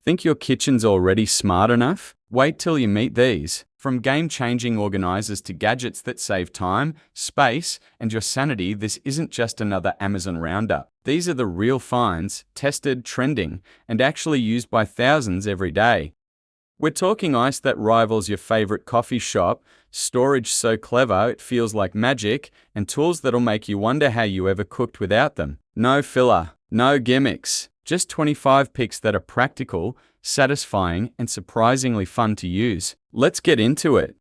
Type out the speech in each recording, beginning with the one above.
Think your kitchen's already smart enough? Wait till you meet these. From game-changing organizers to gadgets that save time, space, and your sanity, this isn't just another Amazon roundup. These are the real finds, tested, trending, and actually used by thousands every day. We're talking ice that rivals your favorite coffee shop, storage so clever it feels like magic, and tools that'll make you wonder how you ever cooked without them. No filler, no gimmicks, just 25 picks that are practical, satisfying, and surprisingly fun to use. Let's get into it.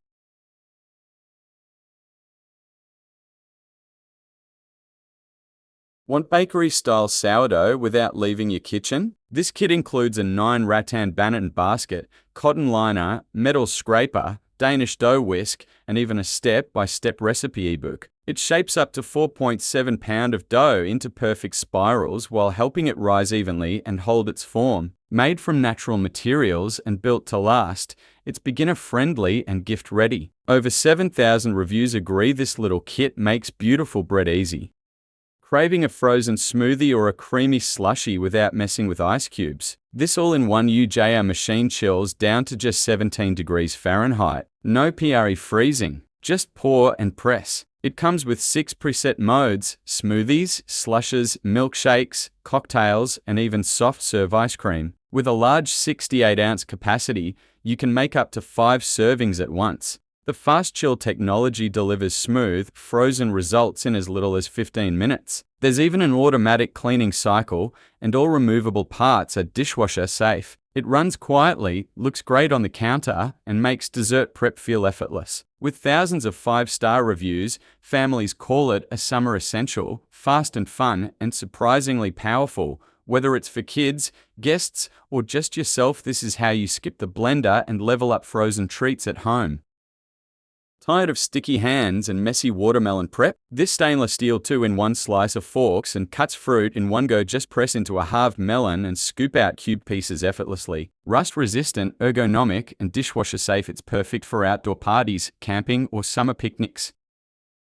Want bakery-style sourdough without leaving your kitchen? This kit includes a 9-rattan banneton basket, cotton liner, metal scraper, Danish dough whisk, and even a step-by-step recipe ebook. It shapes up to 4.7 pounds of dough into perfect spirals while helping it rise evenly and hold its form. Made from natural materials and built to last, it's beginner-friendly and gift-ready. Over 7,000 reviews agree this little kit makes beautiful bread easy. Craving a frozen smoothie or a creamy slushie without messing with ice cubes? This all-in-one UJR machine chills down to just 17 degrees Fahrenheit. No PRE freezing, just pour and press. It comes with 6 preset modes: smoothies, slushes, milkshakes, cocktails, and even soft-serve ice cream. With a large 68-ounce capacity, you can make up to 5 servings at once. The fast chill technology delivers smooth, frozen results in as little as 15 minutes. There's even an automatic cleaning cycle, and all removable parts are dishwasher safe. It runs quietly, looks great on the counter, and makes dessert prep feel effortless. With thousands of 5-star reviews, families call it a summer essential, fast and fun, and surprisingly powerful. Whether it's for kids, guests, or just yourself, this is how you skip the blender and level up frozen treats at home. Tired of sticky hands and messy watermelon prep? This stainless steel 2-in-1 slicer forks and cuts fruit in one go. Just press into a halved melon and scoop out cube pieces effortlessly. Rust-resistant, ergonomic, and dishwasher safe, it's perfect for outdoor parties, camping, or summer picnics.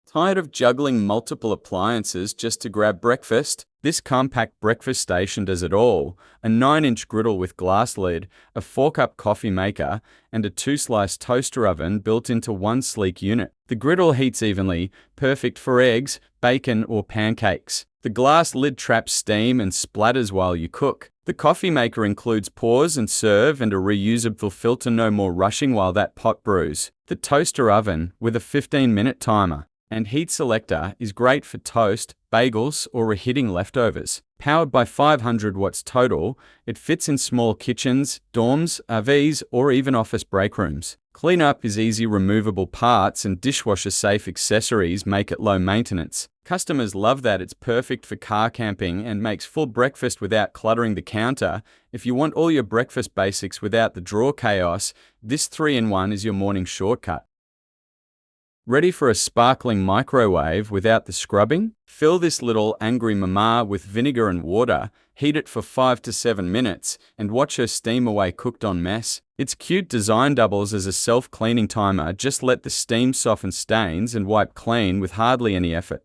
Tired of juggling multiple appliances just to grab breakfast? This compact breakfast station does it all. A 9-inch griddle with glass lid, a 4-cup coffee maker, and a 2-slice toaster oven built into one sleek unit. The griddle heats evenly, perfect for eggs, bacon, or pancakes. The glass lid traps steam and splatters while you cook. The coffee maker includes pause and serve and a reusable filter, no more rushing while that pot brews. The toaster oven, with a 15-minute timer and heat selector, is great for toast, bagels, or reheating leftovers. Powered by 500 watts total, it fits in small kitchens, dorms, RVs, or even office break rooms. Cleanup is easy. Removable parts and dishwasher-safe accessories make it low maintenance. Customers love that it's perfect for car camping and makes full breakfast without cluttering the counter. If you want all your breakfast basics without the drawer chaos, this 3-in-1 is your morning shortcut. Ready for a sparkling microwave without the scrubbing? Fill this little angry mama with vinegar and water, heat it for 5 to 7 minutes, and watch her steam away cooked-on mess. Its cute design doubles as a self-cleaning timer. Just let the steam soften stains and wipe clean with hardly any effort.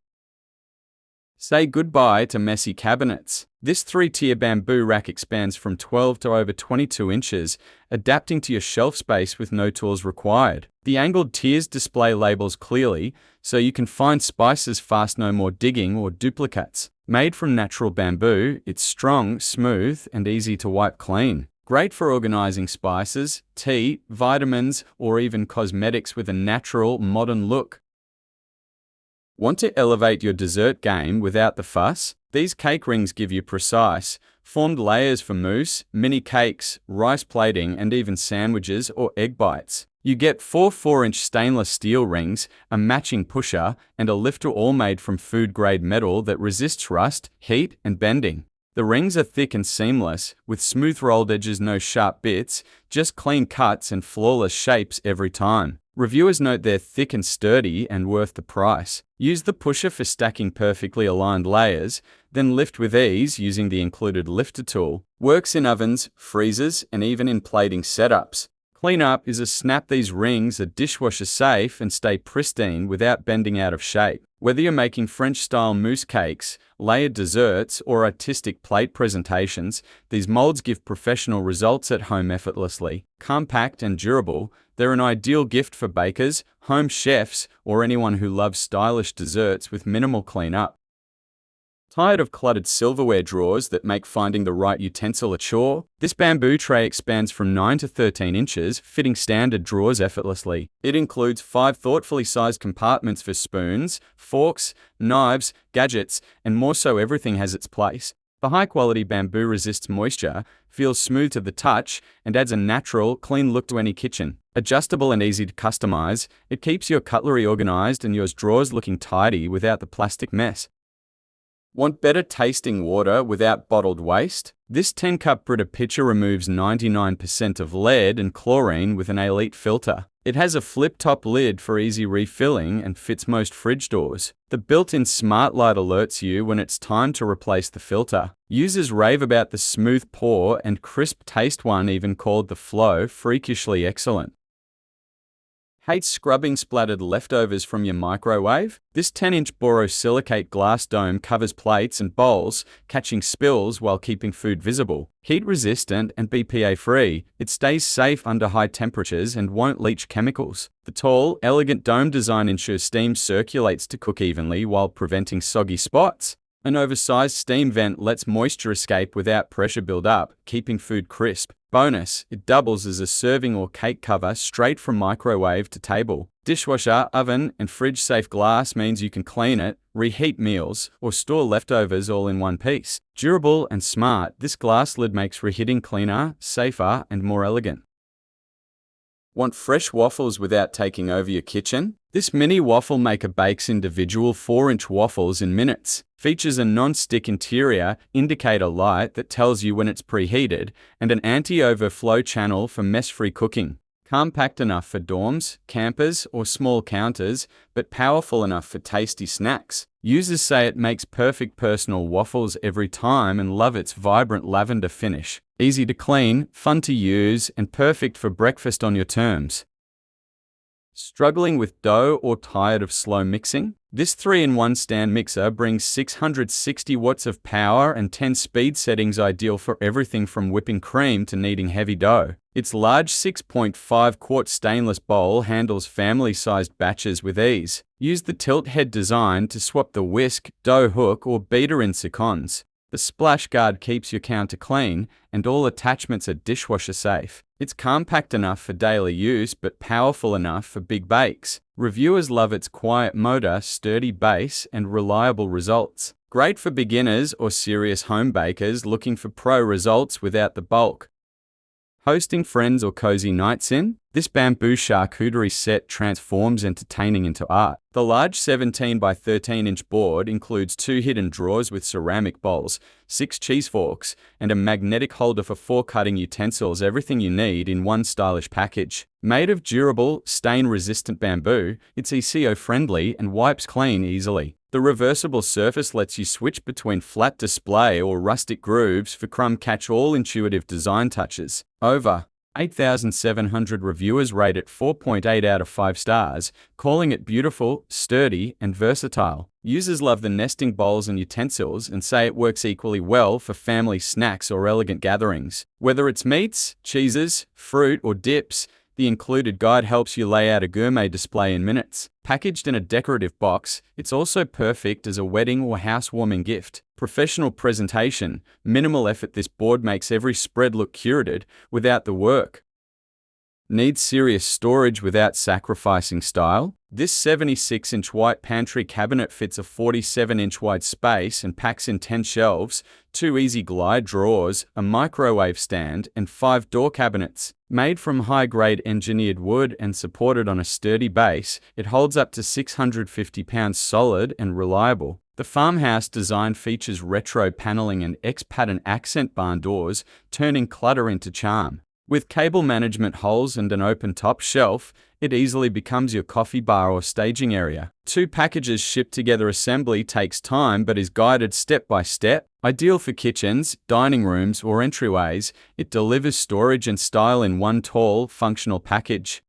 Say goodbye to messy cabinets. This 3-tier bamboo rack expands from 12 to over 22 inches, adapting to your shelf space with no tools required. The angled tiers display labels clearly, so you can find spices fast. No more digging or duplicates. Made from natural bamboo, it's strong, smooth, and easy to wipe clean. Great for organizing spices, tea, vitamins, or even cosmetics with a natural, modern look. Want to elevate your dessert game without the fuss? These cake rings give you precise, formed layers for mousse, mini cakes, rice plating, and even sandwiches or egg bites. You get 4 4-inch stainless steel rings, a matching pusher, and a lifter, all made from food-grade metal that resists rust, heat, and bending. The rings are thick and seamless, with smooth rolled edges, no sharp bits, just clean cuts and flawless shapes every time. Reviewers note they're thick and sturdy and worth the price. Use the pusher for stacking perfectly aligned layers, then lift with ease using the included lifter tool. Works in ovens, freezers, and even in plating setups. Cleanup is a snap. These rings are dishwasher safe and stay pristine without bending out of shape. Whether you're making French-style mousse cakes, layered desserts, or artistic plate presentations, these molds give professional results at home effortlessly. Compact and durable, they're an ideal gift for bakers, home chefs, or anyone who loves stylish desserts with minimal cleanup. Tired of cluttered silverware drawers that make finding the right utensil a chore? This bamboo tray expands from 9 to 13 inches, fitting standard drawers effortlessly. It includes 5 thoughtfully sized compartments for spoons, forks, knives, gadgets, and more, so everything has its place. The high-quality bamboo resists moisture, feels smooth to the touch, and adds a natural, clean look to any kitchen. Adjustable and easy to customize, it keeps your cutlery organized and your drawers looking tidy without the plastic mess. Want better tasting water without bottled waste? This 10-cup Brita pitcher removes 99% of lead and chlorine with an elite filter. It has a flip-top lid for easy refilling and fits most fridge doors. The built-in smart light alerts you when it's time to replace the filter. Users rave about the smooth pour and crisp taste, one even called the flow freakishly excellent. Hate scrubbing splattered leftovers from your microwave? This 10-inch borosilicate glass dome covers plates and bowls, catching spills while keeping food visible. Heat-resistant and BPA-free, it stays safe under high temperatures and won't leach chemicals. The tall, elegant dome design ensures steam circulates to cook evenly while preventing soggy spots. An oversized steam vent lets moisture escape without pressure build-up, keeping food crisp. Bonus, it doubles as a serving or cake cover straight from microwave to table. Dishwasher, oven, and fridge-safe glass means you can clean it, reheat meals, or store leftovers all in one piece. Durable and smart, this glass lid makes reheating cleaner, safer, and more elegant. Want fresh waffles without taking over your kitchen? This mini waffle maker bakes individual 4-inch waffles in minutes. Features a non-stick interior indicator light that tells you when it's preheated, and an anti-overflow channel for mess-free cooking. Compact enough for dorms, campers, or small counters, but powerful enough for tasty snacks. Users say it makes perfect personal waffles every time and love its vibrant lavender finish. Easy to clean, fun to use, and perfect for breakfast on your terms. Struggling with dough or tired of slow mixing? This 3-in-1 stand mixer brings 660 watts of power and 10 speed settings, ideal for everything from whipping cream to kneading heavy dough. Its large 6.5-quart stainless bowl handles family-sized batches with ease. Use the tilt head design to swap the whisk, dough hook, or beater in seconds. The splash guard keeps your counter clean, and all attachments are dishwasher safe. It's compact enough for daily use, but powerful enough for big bakes. Reviewers love its quiet motor, sturdy base, and reliable results. Great for beginners or serious home bakers looking for pro results without the bulk. Hosting friends or cozy nights in? This bamboo charcuterie set transforms entertaining into art. The large 17 by 13 inch board includes 2 hidden drawers with ceramic bowls, 6 cheese forks, and a magnetic holder for fork cutting utensils, everything you need in one stylish package. Made of durable, stain-resistant bamboo, it's eco-friendly and wipes clean easily. The reversible surface lets you switch between flat display or rustic grooves for crumb catch-all intuitive design touches. Over 8,700 reviewers rate it 4.8 out of 5 stars, calling it beautiful, sturdy, and versatile. Users love the nesting bowls and utensils and say it works equally well for family snacks or elegant gatherings. Whether it's meats, cheeses, fruit, or dips, the included guide helps you lay out a gourmet display in minutes. Packaged in a decorative box, it's also perfect as a wedding or housewarming gift. Professional presentation, minimal effort. This board makes every spread look curated without the work. Need serious storage without sacrificing style? This 76-inch white pantry cabinet fits a 47-inch wide space and packs in 10 shelves, 2 easy glide drawers, a microwave stand, and 5 door cabinets. Made from high-grade engineered wood and supported on a sturdy base, it holds up to 650 pounds solid and reliable. The farmhouse design features retro paneling and X-pattern accent barn doors, turning clutter into charm. With cable management holes and an open top shelf, it easily becomes your coffee bar or staging area. 2 packages shipped together. Assembly takes time but is guided step by step. Ideal for kitchens, dining rooms, or entryways, it delivers storage and style in one tall, functional package.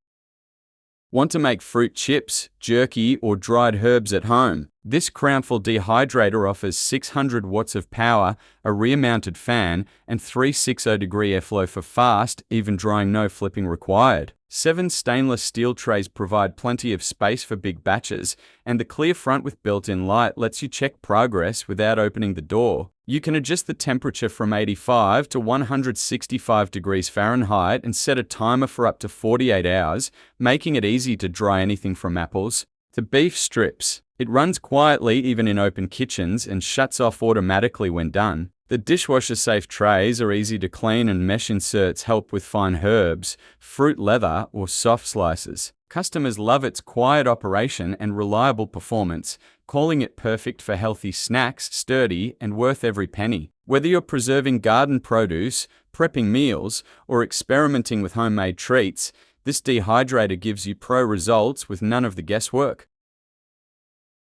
Want to make fruit chips, jerky, or dried herbs at home? This Crownful Dehydrator offers 600 watts of power, a rear-mounted fan, and 360-degree airflow for fast, even drying, no flipping required. 7 stainless steel trays provide plenty of space for big batches, and the clear front with built-in light lets you check progress without opening the door. You can adjust the temperature from 85 to 165 degrees Fahrenheit and set a timer for up to 48 hours, making it easy to dry anything from apples to beef strips. It runs quietly even in open kitchens and shuts off automatically when done. The dishwasher-safe trays are easy to clean, and mesh inserts help with fine herbs, fruit leather, or soft slices. Customers love its quiet operation and reliable performance, calling it perfect for healthy snacks, sturdy, and worth every penny. Whether you're preserving garden produce, prepping meals, or experimenting with homemade treats, this dehydrator gives you pro results with none of the guesswork.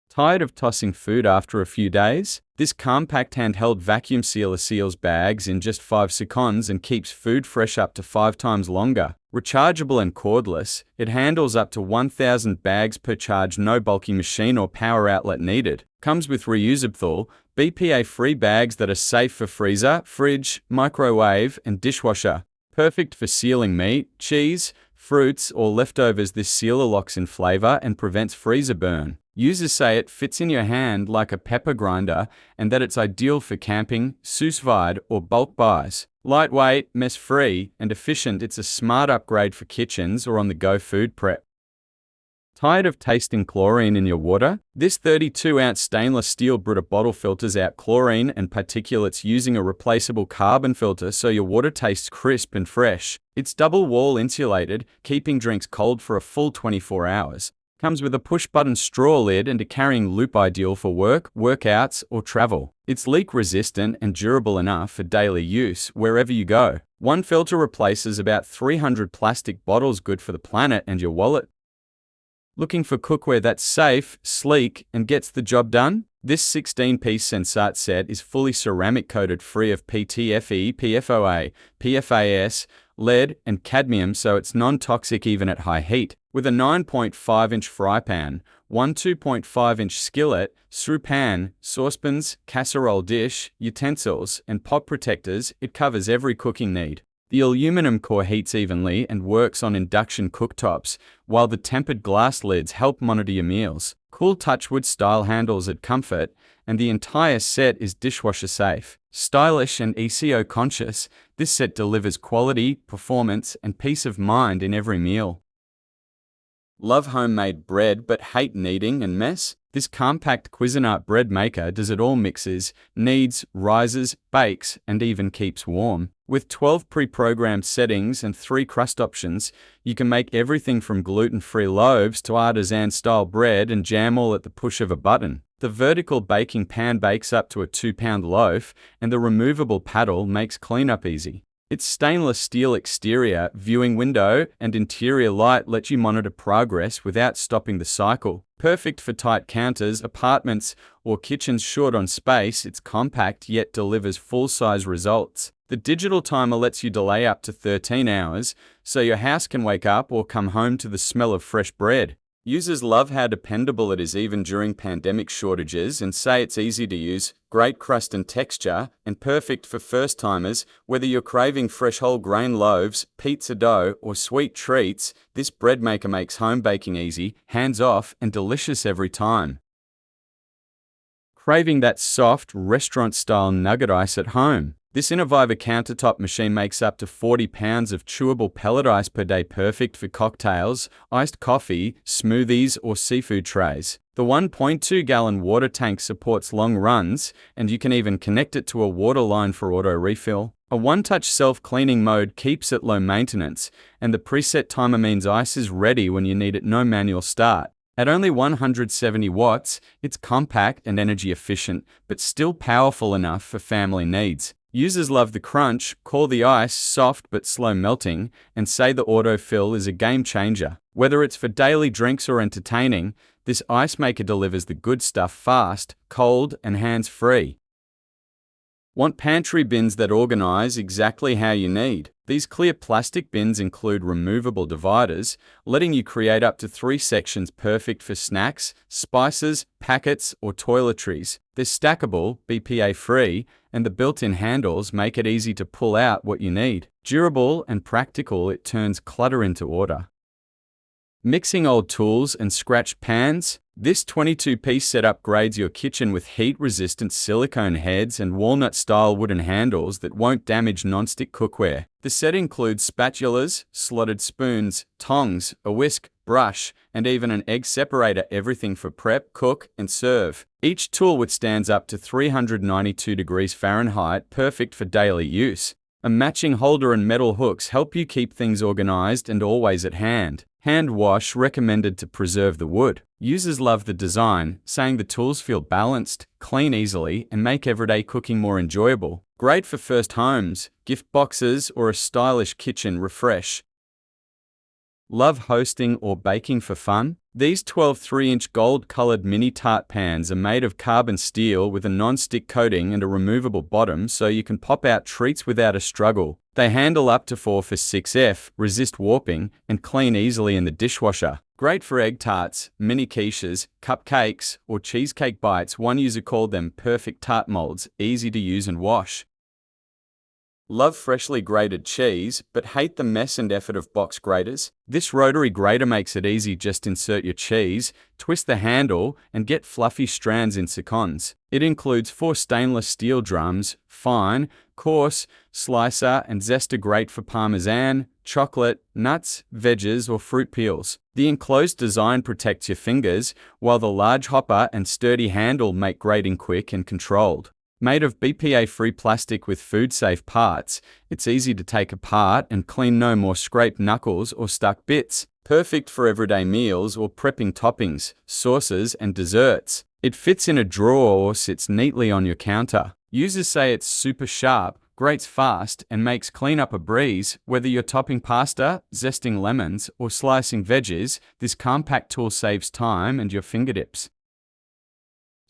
Tired of tossing food after a few days? This compact handheld vacuum sealer seals bags in just 5 seconds and keeps food fresh up to 5 times longer. Rechargeable and cordless, it handles up to 1,000 bags per charge, no bulky machine or power outlet needed. Comes with reusable, BPA-free bags that are safe for freezer, fridge, microwave, and dishwasher. Perfect for sealing meat, cheese, fruits, or leftovers. This sealer locks in flavor and prevents freezer burn. Users say it fits in your hand like a pepper grinder, and that it's ideal for camping, sous vide, or bulk buys. Lightweight, mess-free, and efficient, it's a smart upgrade for kitchens or on-the-go food prep. Tired of tasting chlorine in your water? This 32-ounce stainless steel Brita bottle filters out chlorine and particulates using a replaceable carbon filter, so your water tastes crisp and fresh. It's double-wall insulated, keeping drinks cold for a full 24 hours. Comes with a push-button straw lid and a carrying loop, ideal for work, workouts, or travel. It's leak-resistant and durable enough for daily use wherever you go. One filter replaces about 300 plastic bottles, good for the planet and your wallet. Looking for cookware that's safe, sleek, and gets the job done? This 16-piece Sensat set is fully ceramic-coated, free of PTFE, PFOA, PFAS, lead, and cadmium, so it's non-toxic even at high heat. With a 9.5-inch fry pan, one 2.5-inch skillet, stew pan, saucepans, casserole dish, utensils, and pot protectors, it covers every cooking need. The aluminum core heats evenly and works on induction cooktops, while the tempered glass lids help monitor your meals. Cool touchwood-style handles add comfort, and the entire set is dishwasher safe. Stylish and ECO-conscious, this set delivers quality, performance, and peace of mind in every meal. Love homemade bread but hate kneading and mess? This compact Quizinart bread maker does it all: mixes, kneads, rises, bakes, and even keeps warm. With 12 pre-programmed settings and 3 crust options, you can make everything from gluten-free loaves to artisan-style bread and jam, all at the push of a button. The vertical baking pan bakes up to a 2-pound loaf, and the removable paddle makes cleanup easy. Its stainless steel exterior, viewing window, and interior light let you monitor progress without stopping the cycle. Perfect for tight counters, apartments, or kitchens short on space, it's compact yet delivers full-size results. The digital timer lets you delay up to 13 hours, so your house can wake up or come home to the smell of fresh bread. Users love how dependable it is even during pandemic shortages, and say it's easy to use, great crust and texture, and perfect for first-timers. Whether you're craving fresh whole grain loaves, pizza dough, or sweet treats, this bread maker makes home baking easy, hands-off, and delicious every time. Craving that soft, restaurant-style nugget ice at home? This Innoviva countertop machine makes up to 40 pounds of chewable pellet ice per day, perfect for cocktails, iced coffee, smoothies, or seafood trays. The 1.2-gallon water tank supports long runs, and you can even connect it to a water line for auto refill. A one-touch self-cleaning mode keeps it low maintenance, and the preset timer means ice is ready when you need it, no manual start. At only 170 watts, it's compact and energy efficient, but still powerful enough for family needs. Users love the crunch, call the ice soft but slow melting, and say the autofill is a game changer. Whether it's for daily drinks or entertaining, this ice maker delivers the good stuff fast, cold, and hands-free. Want pantry bins that organize exactly how you need. These clear plastic bins include removable dividers, letting you create up to 3 sections perfect for snacks, spices, packets, or toiletries. They're stackable, BPA-free, and the built-in handles make it easy to pull out what you need. Durable and practical, it turns clutter into order. Mixing old tools and scratched pans. This 22-piece setup grades your kitchen with heat-resistant silicone heads and walnut-style wooden handles that won't damage non-stick cookware. The set includes spatulas, slotted spoons, tongs, a whisk, brush, and even an egg separator, everything for prep, cook, and serve. Each tool withstands up to 392 degrees Fahrenheit, perfect for daily use. A matching holder and metal hooks help you keep things organized and always at hand. Hand wash recommended to preserve the wood. Users love the design, saying the tools feel balanced, clean easily, and make everyday cooking more enjoyable. Great for first homes, gift boxes, or a stylish kitchen refresh. Love hosting or baking for fun? These 12 3-inch gold-colored mini Tart Pans are made of carbon steel with a non-stick coating and a removable bottom so you can pop out treats without a struggle. They handle up to 4 for 6F, resist warping, and clean easily in the dishwasher. Great for egg tarts, mini quiches, cupcakes, or cheesecake bites. One user called them perfect tart molds, easy to use and wash. Love freshly grated cheese, but hate the mess and effort of box graters? This rotary grater makes it easy. Just insert your cheese, twist the handle, and get fluffy strands in seconds. It includes 4 stainless steel drums, fine, coarse, slicer, and zester, great for parmesan, chocolate, nuts, veggies, or fruit peels. The enclosed design protects your fingers, while the large hopper and sturdy handle make grating quick and controlled. Made of BPA-free plastic with food-safe parts, it's easy to take apart and clean. No more scraped knuckles or stuck bits. Perfect for everyday meals or prepping toppings, sauces, and desserts. It fits in a drawer or sits neatly on your counter. Users say it's super sharp, grates fast, and makes cleanup a breeze. Whether you're topping pasta, zesting lemons, or slicing veggies, this compact tool saves time and your fingertips.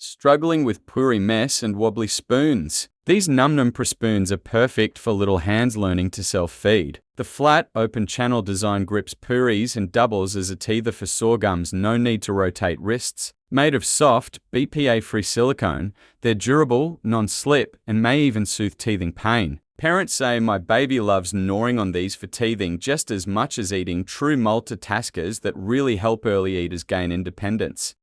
Struggling with puri mess and wobbly spoons? These num-num spoons are perfect for little hands learning to self-feed. The flat, open channel design grips puris and doubles as a teether for sore gums. No need to rotate wrists. Made of soft, BPA-free silicone, they're durable, non-slip, and may even soothe teething pain. Parents say my baby loves gnawing on these for teething just as much as eating. True multitaskers that really help early eaters gain independence.